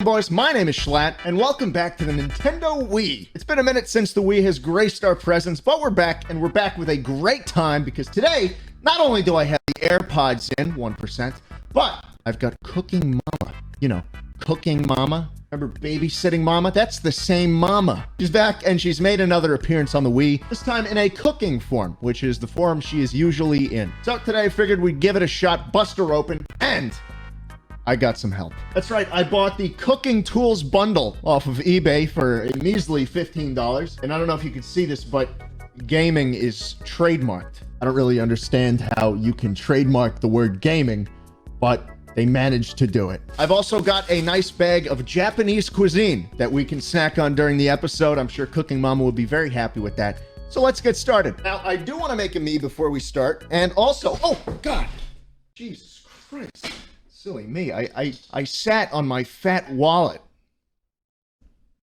Boys, my name is Schlatt, and welcome back to the Nintendo Wii. It's been a minute since the Wii has graced our presence, but we're back, and we're back with a great time, because today, not only do I have the AirPods in, 1%, but I've got Cooking Mama. You know, Cooking Mama. Remember Babysitting Mama? That's the same Mama. She's back, and she's made another appearance on the Wii, this time in a cooking form, which is the form she is usually in. So today I figured we'd give it a shot, bust her open, and I got some help. That's right, I bought the Cooking Tools Bundle off of eBay for a measly $15. And I don't know if you can see this, but gaming is trademarked. I don't really understand how you can trademark the word gaming, but they managed to do it. I've also got a nice bag of Japanese cuisine that we can snack on during the episode. I'm sure Cooking Mama would be very happy with that. So let's get started. Now, I do want to make a me before we start. And also, oh God, Jesus Christ. Silly me, I sat on my fat wallet.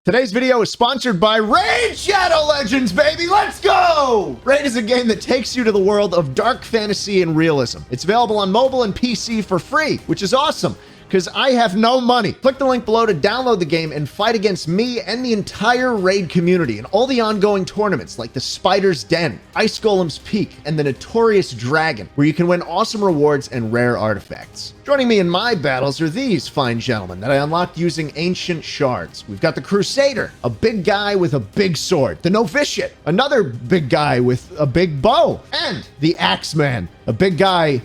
Today's video is sponsored by Raid Shadow Legends, baby! Let's go! Raid is a game that takes you to the world of dark fantasy and realism. It's available on mobile and PC for free, which is awesome, because I have no money. Click the link below to download the game and fight against me and the entire Raid community and all the ongoing tournaments like the Spider's Den, Ice Golem's Peak, and the Notorious Dragon, where you can win awesome rewards and rare artifacts. Joining me in my battles are these fine gentlemen that I unlocked using ancient shards. We've got the Crusader, a big guy with a big sword, the Novitiate, another big guy with a big bow, and the Axeman, a big guy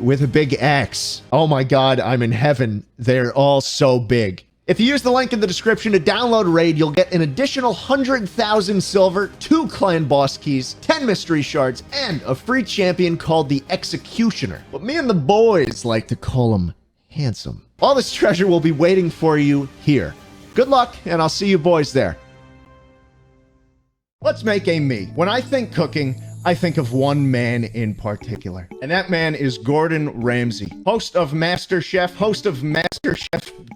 with a big axe. Oh my God, I'm in heaven. They're all so big. If you use the link in the description to download Raid, you'll get an additional 100,000 silver, 2 clan boss keys, 10 mystery shards, and a free champion called the Executioner. But me and the boys like to call him Handsome. All this treasure will be waiting for you here. Good luck, and I'll see you boys there. Let's make a me. When I think cooking, I think of one man in particular, and that man is Gordon Ramsay, host of MasterChef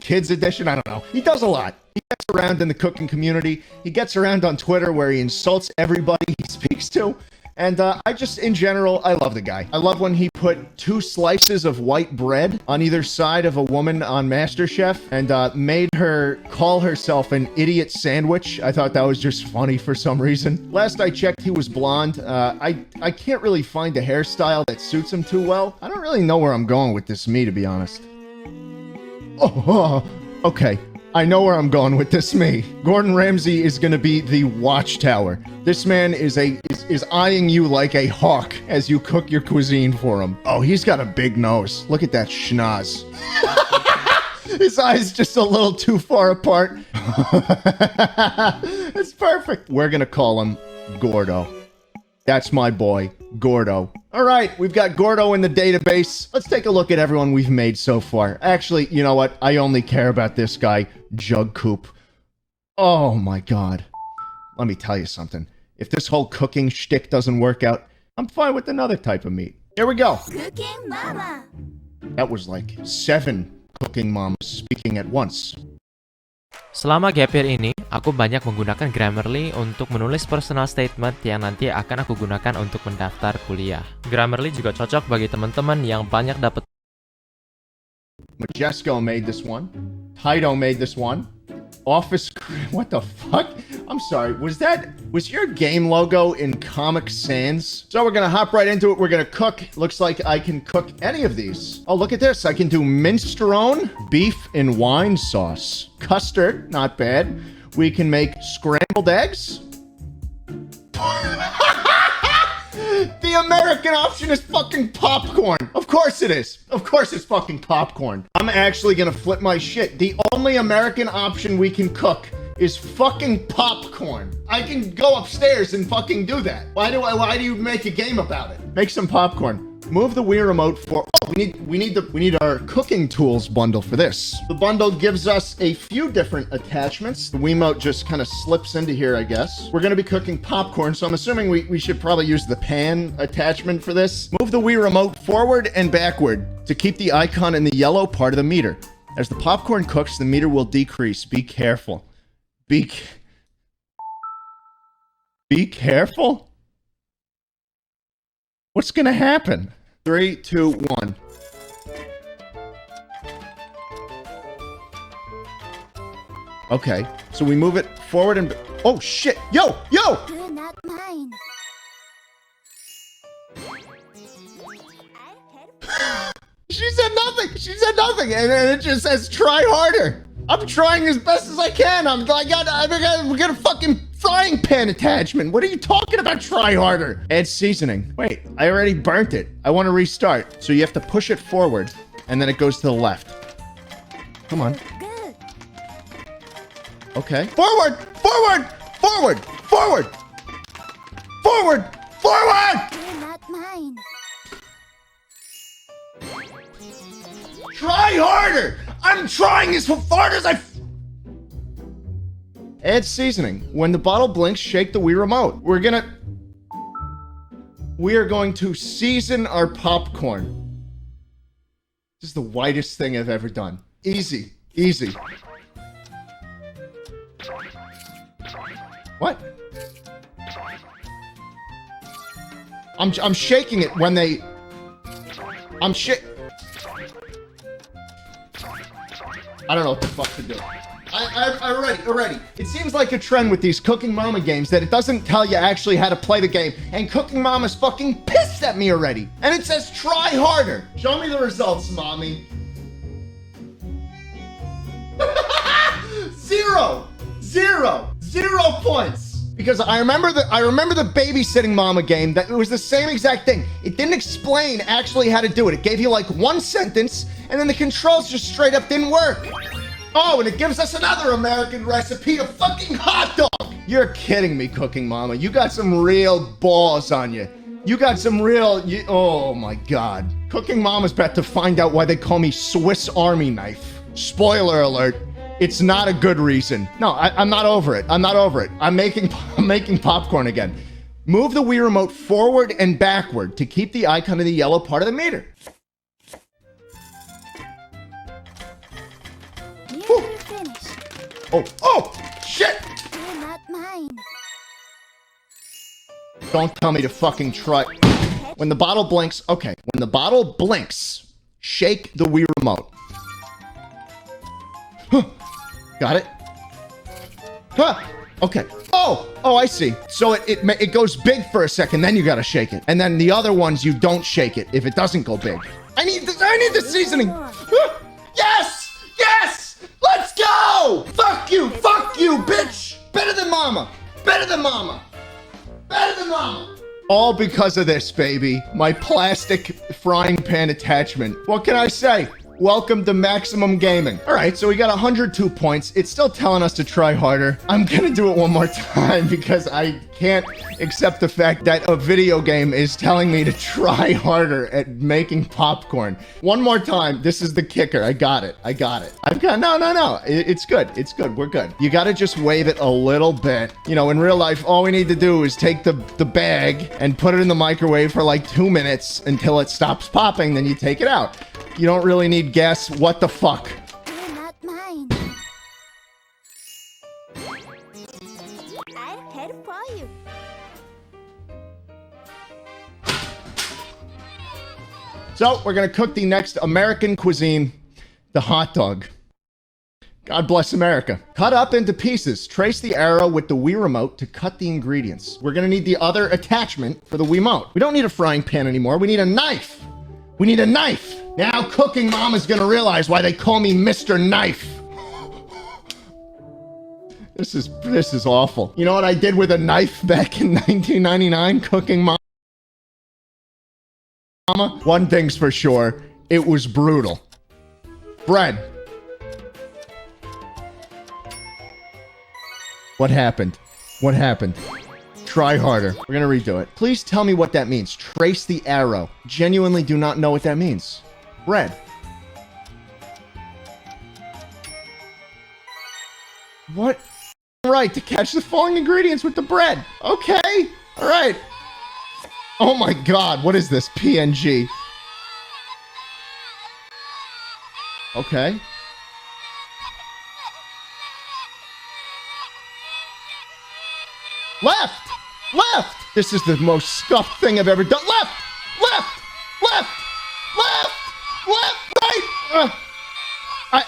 Kids Edition. I don't know. He does a lot. He gets around in the cooking community. He gets around on Twitter where he insults everybody he speaks to. And I just, in general, I love the guy. I love when he put 2 slices of white bread on either side of a woman on MasterChef and made her call herself an idiot sandwich. I thought that was just funny for some reason. Last I checked, he was blonde. I can't really find a hairstyle that suits him too well. I don't really know where I'm going with this me, to be honest. Oh, okay. I know where I'm going with this me. Gordon Ramsay is gonna be the watchtower. This man is eyeing you like a hawk as you cook your cuisine for him. Oh, he's got a big nose. Look at that schnoz. His eyes just a little too far apart. It's perfect. We're gonna call him Gordo. That's my boy, Gordo. All right, we've got Gordo in the database. Let's take a look at everyone we've made so far. Actually, you know what? I only care about this guy, Jug Coop. Oh my God. Let me tell you something. If this whole cooking shtick doesn't work out, I'm fine with another type of meat. Here we go. Cooking Mama. That was like 7 Cooking Moms speaking at once. Selama gap year ini, aku banyak menggunakan Grammarly untuk menulis personal statement yang nanti akan aku gunakan untuk mendaftar kuliah. Grammarly juga cocok bagi teman-teman yang banyak dapat. Majesco made this one. Taito made this one. Office... What the fuck? I'm sorry. Was your game logo in Comic Sans? So we're gonna hop right into it. We're gonna cook. Looks like I can cook any of these. Oh, look at this. I can do minestrone, beef in wine sauce, custard, not bad. We can make scrambled eggs. The American option is fucking popcorn. Of course it is. Of course it's fucking popcorn. I'm actually gonna flip my shit. The only American option we can cook is fucking popcorn. I can go upstairs and fucking do that. Why do you make a game about it? Make some popcorn. Move the Wii remote for... Oh, we need our Cooking Tools bundle for this. The bundle gives us a few different attachments. The Wiimote just kind of slips into here, I guess. We're gonna be cooking popcorn, so I'm assuming we should probably use the pan attachment for this. Move the Wii remote forward and backward to keep the icon in the yellow part of the meter. As the popcorn cooks, the meter will decrease. Be careful. Be careful? What's gonna happen? 3, 2, 1. Okay, so we move it forward and... Oh, shit. Yo! Yo! Do not mind. She said nothing. She said nothing. And it just says, try harder. I'm trying as best as I can. I got a fucking frying pan attachment. What are you talking about, try harder? Add seasoning. Wait, I already burnt it. I want to restart. So you have to push it forward, and then it goes to the left. Come on. Good. Okay. Forward! Forward! Forward! Forward! Forward! Forward! Do not mind. Try harder! I'm trying as hard as I... Add seasoning. When the bottle blinks, shake the Wii remote. We are going to season our popcorn. This is the whitest thing I've ever done. Easy. Easy. What? I'm shaking it when they... I don't know what the fuck to do. Already. It seems like a trend with these Cooking Mama games that it doesn't tell you actually how to play the game, and Cooking Mama's fucking pissed at me already. And it says try harder. Show me the results, mommy. 0 points. Because I remember the babysitting mama game that it was the same exact thing. It didn't explain actually how to do it. It gave you like one sentence, and then the controls just straight up didn't work. Oh, and it gives us another American recipe, a fucking hot dog. You're kidding me, Cooking Mama. You got some real balls on you. You got some real... oh my God. Cooking Mama's about to find out why they call me Swiss Army Knife. Spoiler alert. It's not a good reason. No, I'm not over it. I'm not over it. I'm making popcorn again. Move the Wii remote forward and backward to keep the icon in the yellow part of the meter. Nearly finished. Oh, shit! Do not mind. Don't tell me to fucking try. When the bottle blinks, okay. When the bottle blinks, shake the Wii remote. Got it? Huh. Okay. Oh, I see. So it goes big for a second, then you gotta shake it. And then the other ones, you don't shake it if it doesn't go big. I need the seasoning. Yes! Let's go! Fuck you, bitch! Better than mama! All because of this, baby. My plastic frying pan attachment. What can I say? Welcome to Maximum Gaming. All right, so we got 102 points. It's still telling us to try harder. I'm gonna do it one more time because I can't accept the fact that a video game is telling me to try harder at making popcorn. One more time. This is the kicker. I got it. No. It's good. We're good. You gotta just wave it a little bit. You know, in real life, all we need to do is take the bag and put it in the microwave for like 2 minutes until it stops popping, then you take it out. You don't really need gas. What the fuck? Do not mind. I'll help for you. So, we're gonna cook the next American cuisine, the hot dog. God bless America. Cut up into pieces. Trace the arrow with the Wii remote to cut the ingredients. We're gonna need the other attachment for the Wiimote. We don't need a frying pan anymore. We need a knife. Now Cooking Mama's gonna realize why they call me Mr. Knife. This is awful. You know what I did with a knife back in 1999, Cooking Mama? One thing's for sure, it was brutal. Bread. What happened? Try harder. We're gonna redo it. Please tell me what that means. Trace the arrow. Genuinely do not know what that means. Bread. What? Right, to catch the falling ingredients with the bread. Okay. All right. Oh my God, what is this? PNG. Okay. Left! This is the most scuffed thing I've ever done. Left! Right!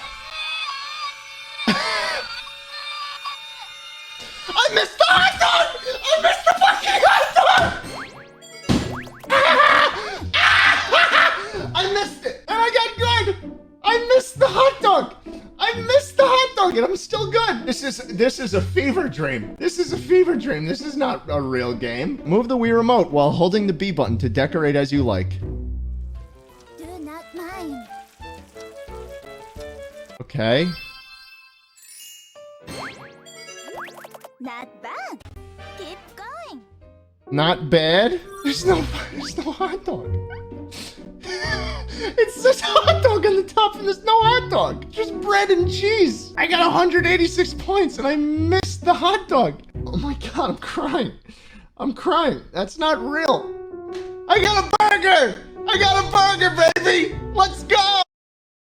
it. I'm still good. This is a fever dream. This is a fever dream. This is not a real game. Move the Wii remote while holding the B button to decorate as you like. Do not mind. Okay. Not bad. Keep going. Not bad. There's no hot dog. It's just hot dog on the top and there's no hot dog. Just bread and cheese. I got 186 points and I missed the hot dog. Oh my god, I'm crying. I'm crying. That's not real. I got a burger. I got a burger, baby. Let's go.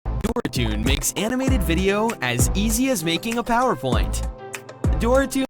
DoraToon makes animated video as easy as making a PowerPoint. DoraToon